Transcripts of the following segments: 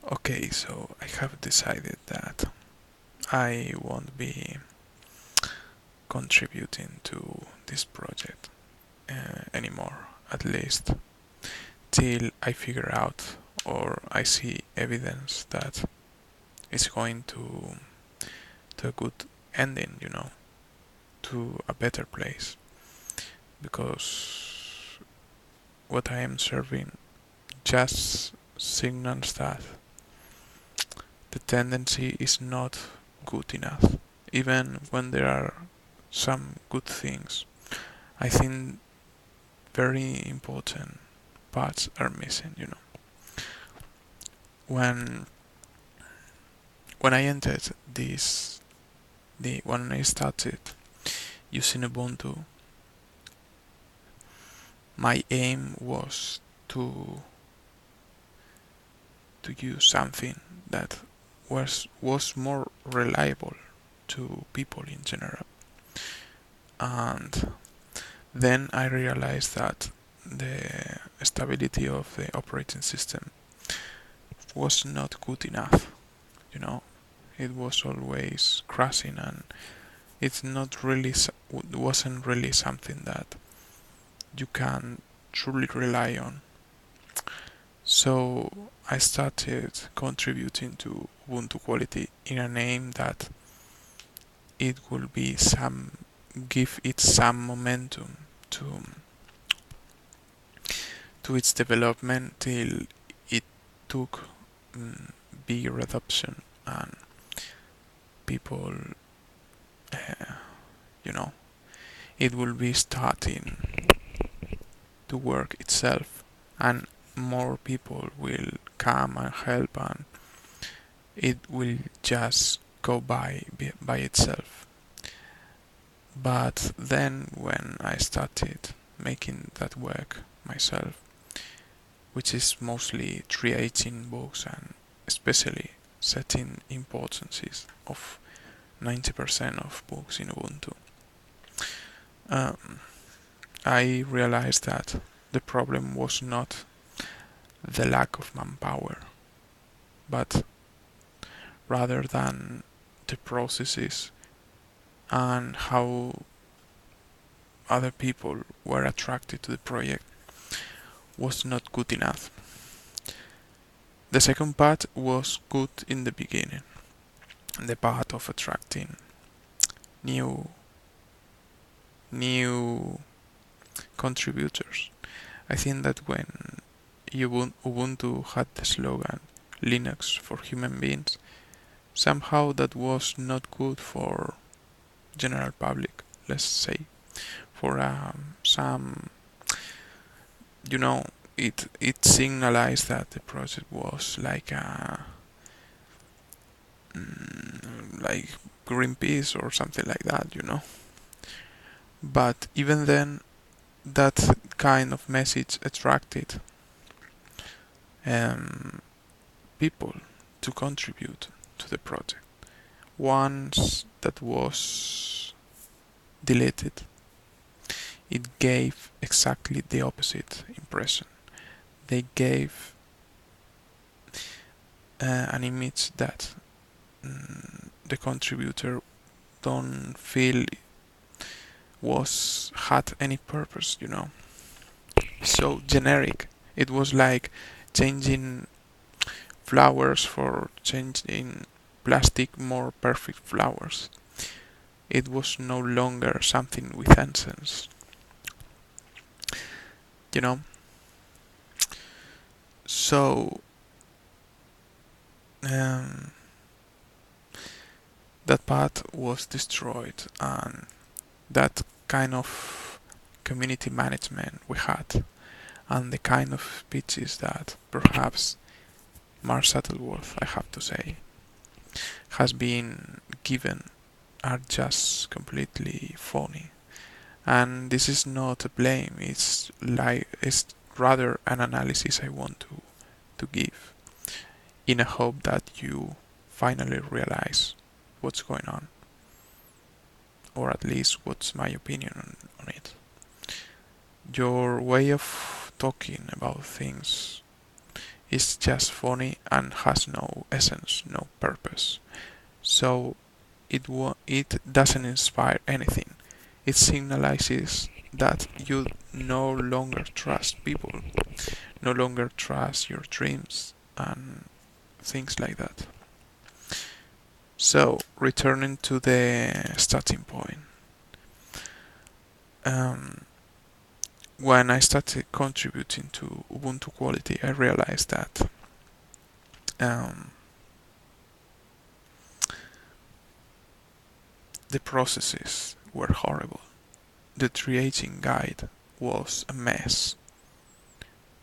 Okay, so I have decided that I won't be contributing to this project anymore, at least till I figure out or I see evidence that it's going to a good ending, to a better place. Because what I am serving just signals that the tendency is not good enough. Even when there are some good things, I think very important parts are missing. When when I entered this, when I started using Ubuntu, my aim was to use something that was more reliable to people in general. And then I realized that the stability of the operating system was not good enough. You know, it was always crashing, and it's not really wasn't really something that you can truly rely on. So I started contributing to Ubuntu quality in a name that it will be give it some momentum to its development till it took bigger adoption and people, uh, you know, it will be starting to work itself and more people will come and help and it will just go by itself. But then when I started making that work myself, which is mostly creating books and especially setting importances of 90% of books in Ubuntu, um, I realized that the problem was not the lack of manpower, but rather than the processes and how other people were attracted to the project was not good enough. The second part was good in the beginning, the part of attracting new new contributors. I think that when Ubuntu had the slogan Linux for human beings, somehow that was not good for general public, let's say, for some, you know, it signalized that the project was like a like Greenpeace or something like that. But even then, that kind of message attracted um, people to contribute to the project. Once that was deleted, it gave exactly the opposite impression. They gave an image that the contributor don't feel had any purpose. So generic. It was like changing flowers for changing plastic more perfect flowers. It was no longer something with essence, you know. So um, that part was destroyed, and that kind of community management we had, and the kind of pitches that perhaps Mark Shuttleworth, I have to say, has been given are just completely phony. And this is not a blame, it's rather an analysis I want to give in a hope that you finally realize what's going on, or at least what's my opinion on it. Your way of talking about things It's just funny and has no essence, no purpose. So it doesn't inspire anything. It signalizes that you no longer trust people, no longer trust your dreams, and things like that. So, returning to the starting point, um, when I started contributing to Ubuntu quality, I realized that um, the processes were horrible. The triaging guide was a mess,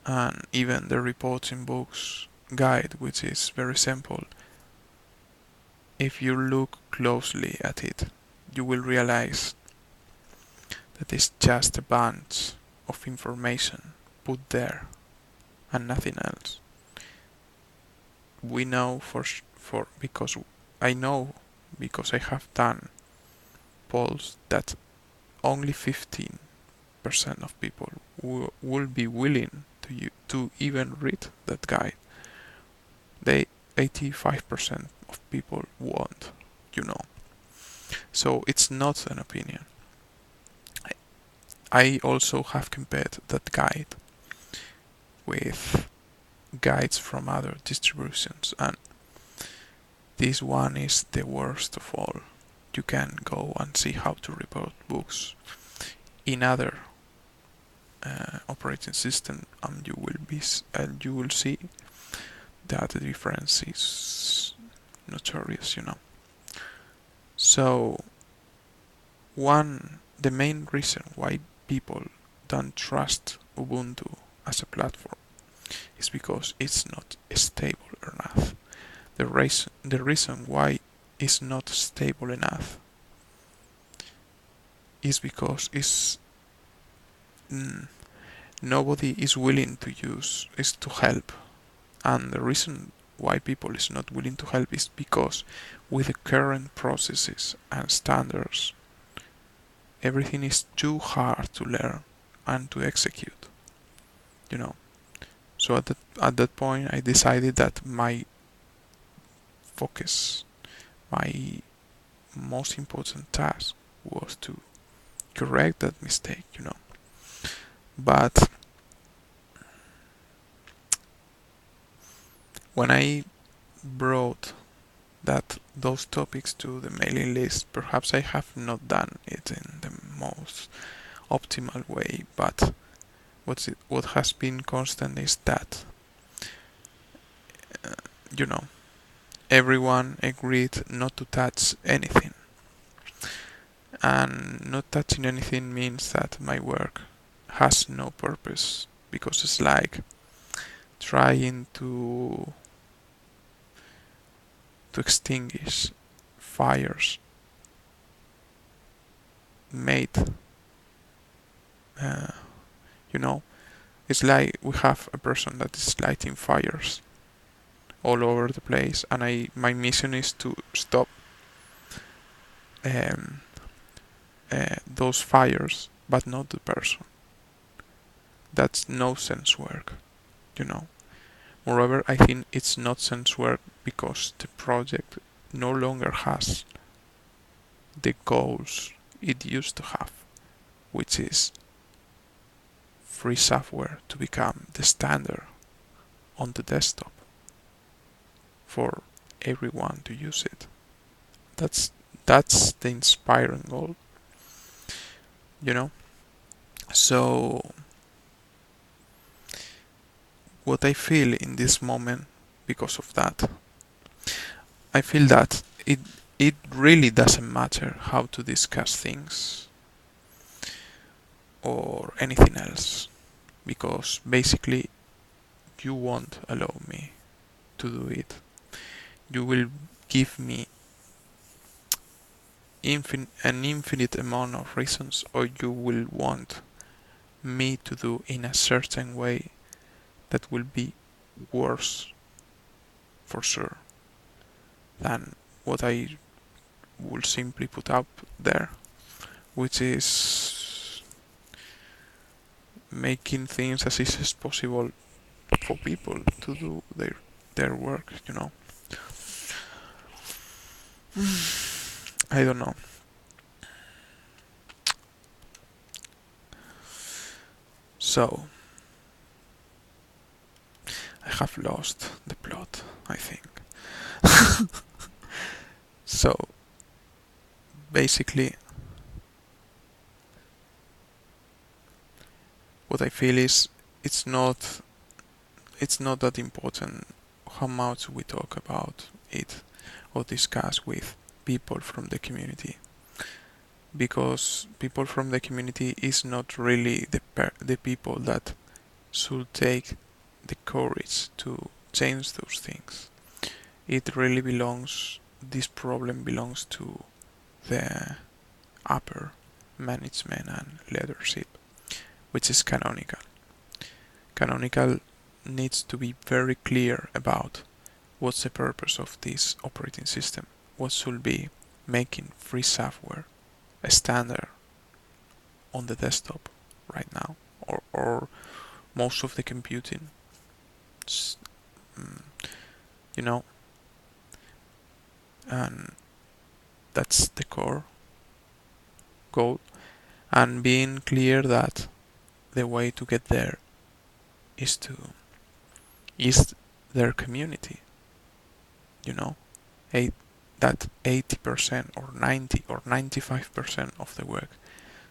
and even the reporting books guide, which is very simple, if you look closely at it, you will realize that it's just a bunch of information put there and nothing else. We know for because I know because I have done polls that only 15% of people will be willing to even read that guide. They 85% of people won't, you know. So it's not an opinion. I also have compared that guide with guides from other distributions, and this one is the worst of all. You can go and see how to report books in other operating system, and you will see that the difference is notorious, you know. So the main reason why people don't trust Ubuntu as a platform is because it's not stable enough. The reason why it's not stable enough is because mm, nobody is willing to help, and the reason why people is not willing to help is because with the current processes and standards, everything is too hard to learn and to execute, you know. So at that point, I decided that my focus, my most important task was to correct that mistake, you know. But when I brought those topics to the mailing list, perhaps I have not done it in the most optimal way, but what has been constant is that you know everyone agreed not to touch anything, and not touching anything means that my work has no purpose, because it's like trying to extinguish fires made uh, you know it's like we have a person that is lighting fires all over the place, and my mission is to stop um, those fires, but not the person. That's no sense work, you know. Moreover, I think it's not sense work because the project no longer has the goals it used to have, which is free software to become the standard on the desktop for everyone to use it. That's that's the inspiring goal, you know. So what I feel in this moment because of that, I feel that it really doesn't matter how to discuss things or anything else, because basically you won't allow me to do it. You will give me an infinite amount of reasons, or you will want me to do in a certain way that will be worse for sure than what I will simply put up there, which is making things as easy as possible for people to do their work, I don't know. So I have lost the plot, I think. So basically, what I feel is it's not it's not that important how much we talk about it or discuss with people from the community, because people from the community is not really the people that should take the courage to change those things. It really belongs, this problem belongs to the upper management and leadership, which is Canonical. Canonical needs to be very clear about what's the purpose of this operating system, what should be making free software a standard on the desktop right now, or most of the computing, mm, you know, and that's the core goal. And being clear that the way to get there is to is their community, you know, that 80% or 90 or 95% of the work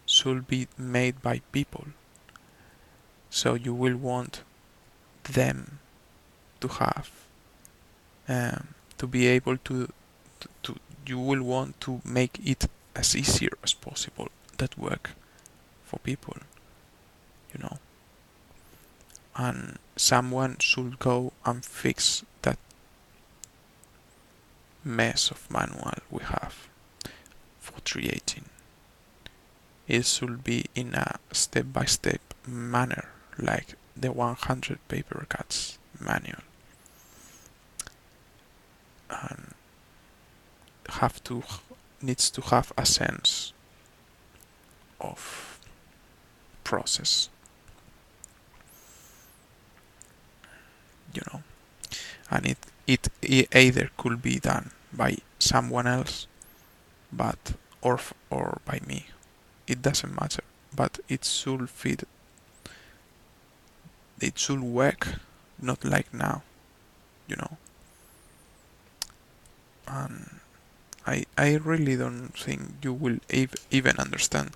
should be made by people. So you will want them to have, to be able to you will want to make it as easier as possible, that work for people, you know. And someone should go and fix that mess of manual we have for creating. It should be in a step-by-step manner, like the 100 paper cuts manual, and have to needs to have a sense of process, you know. And it either could be done by someone else, but or by me. It doesn't matter, but it should fit. It should work, not like now, you know. And I really don't think you will even understand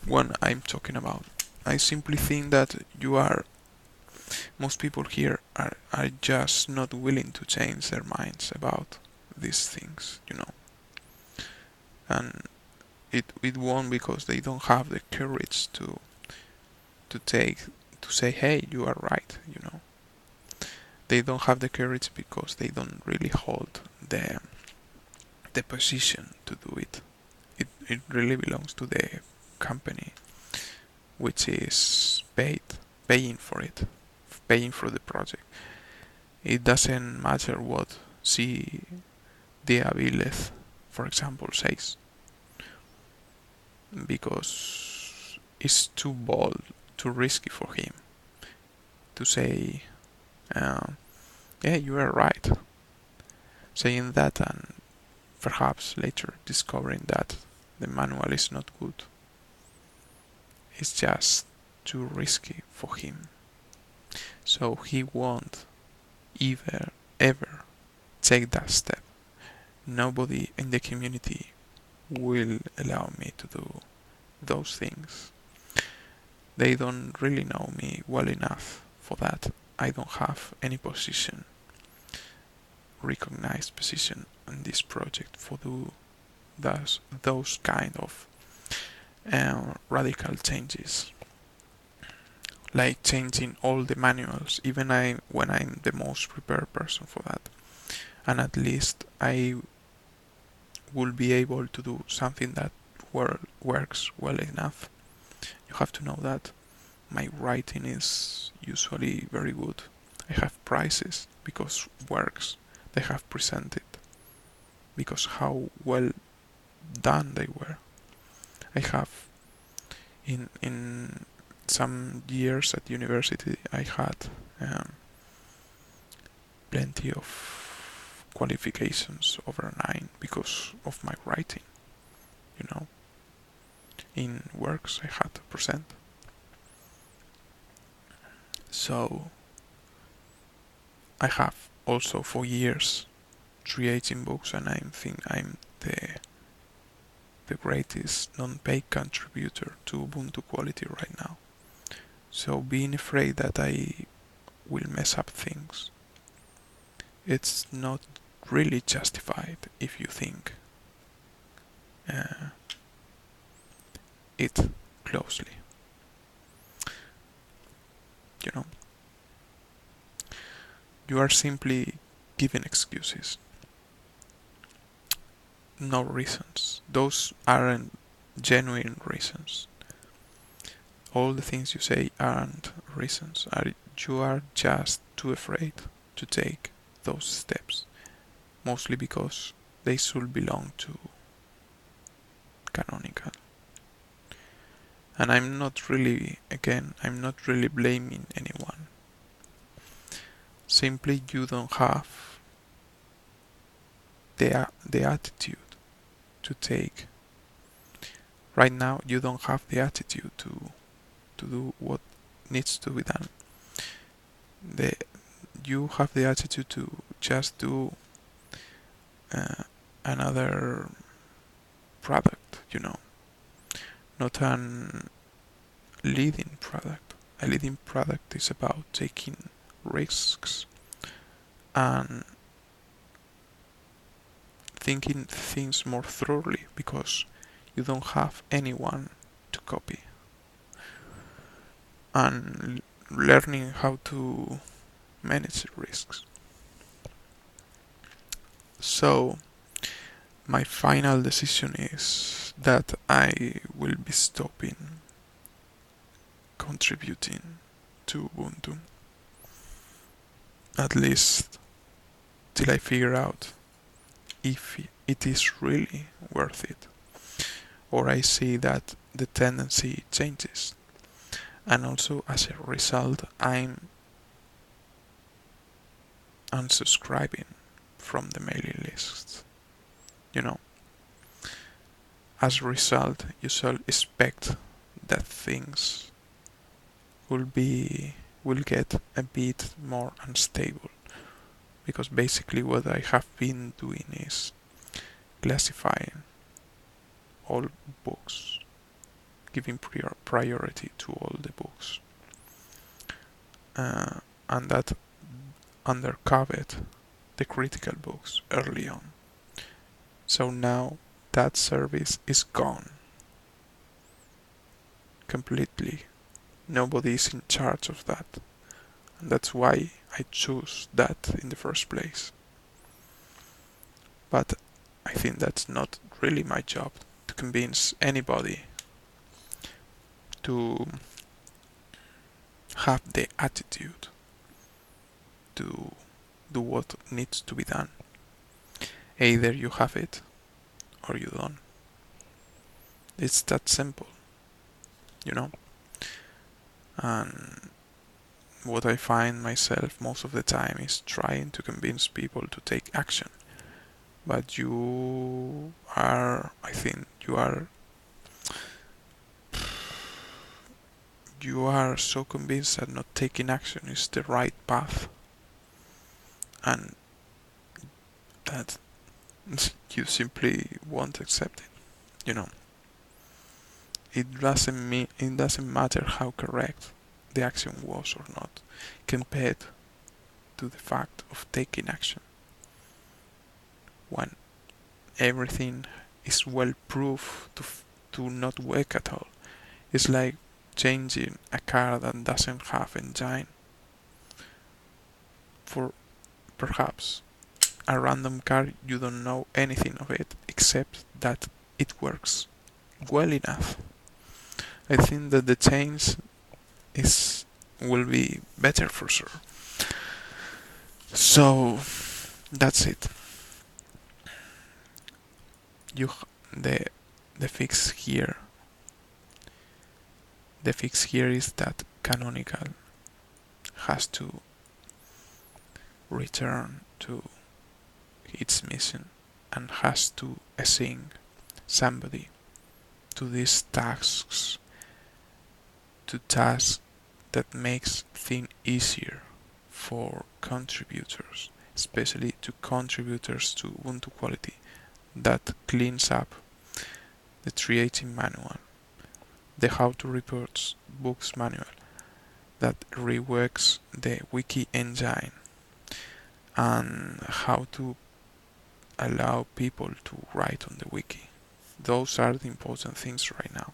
what I'm talking about. I simply think that most people here are just not willing to change their minds about these things, you know. And it won't, because they don't have the courage to take to say, hey, you are right, you know. They don't have the courage because they don't really hold the position to do it. It really belongs to the company, which is paying for it, paying for the project. It doesn't matter what C. Diabilez, for example, says, because it's too bold, too risky for him to say, yeah, you are right. Saying that and perhaps later discovering that the manual is not good. It's just too risky for him. So he won't ever take that step. Nobody in the community will allow me to do those things. They don't really know me well enough for that. I don't have any recognized position in this project for those kind of radical changes, like changing all the manuals, even when I'm the most prepared person for that. And at least I will be able to do something that works well enough. You have to know that my writing is usually very good. I have prizes because works they have presented, because how well done they were. I have in some years at university I had plenty of qualifications over 9 because of my writing, you know. In works I had a percent. So I have also for years creating books, and I think I'm the greatest non-paid contributor to Ubuntu quality right now. So being afraid that I will mess up things, it's not really justified if you think uh, it closely. You know, you are simply giving excuses, no reasons. Those aren't genuine reasons. All the things you say aren't reasons. You are just too afraid to take those steps, mostly because they should belong to canonical. And I'm not really blaming anyone. Simply you don't have the attitude to take. Right now you don't have the attitude to do what needs to be done. You have the attitude to just do another product, not an leading product. A leading product is about taking risks and thinking things more thoroughly because you don't have anyone to copy, and learning how to manage risks. So my final decision is that I will be stopping contributing to Ubuntu, at least till I figure out if it is really worth it, or I see that the tendency changes, and also as a result I'm unsubscribing from the mailing lists. As a result, you shall expect that things will get a bit more unstable, because basically what I have been doing is classifying all books, giving priority to all the books, and that undercovered the critical books early on. So now that service is gone completely. Nobody is in charge of that, and that's why I chose that in the first place. But I think that's not really my job to convince anybody to have the attitude to do what needs to be done. Either you have it or you don't. It's that simple, you know? And what I find myself most of the time is trying to convince people to take action. But I think you are so convinced that not taking action is the right path, and that you simply won't accept it. It doesn't matter how correct the action was or not, compared to the fact of taking action. When everything is well proof to not work at all, it's like changing a car that doesn't have engine for perhaps a random car. You don't know anything of it except that it works well enough. I think that the change will be better for sure. So that's it. You the the fix here. The fix here is that Canonical has to return to its mission and has to assign somebody to these tasks, to tasks that makes things easier for contributors, especially to contributors to Ubuntu quality, that cleans up the creating manual, the how to reports books manual, that reworks the wiki engine, and how to allow people to write on the wiki. Those are the important things right now.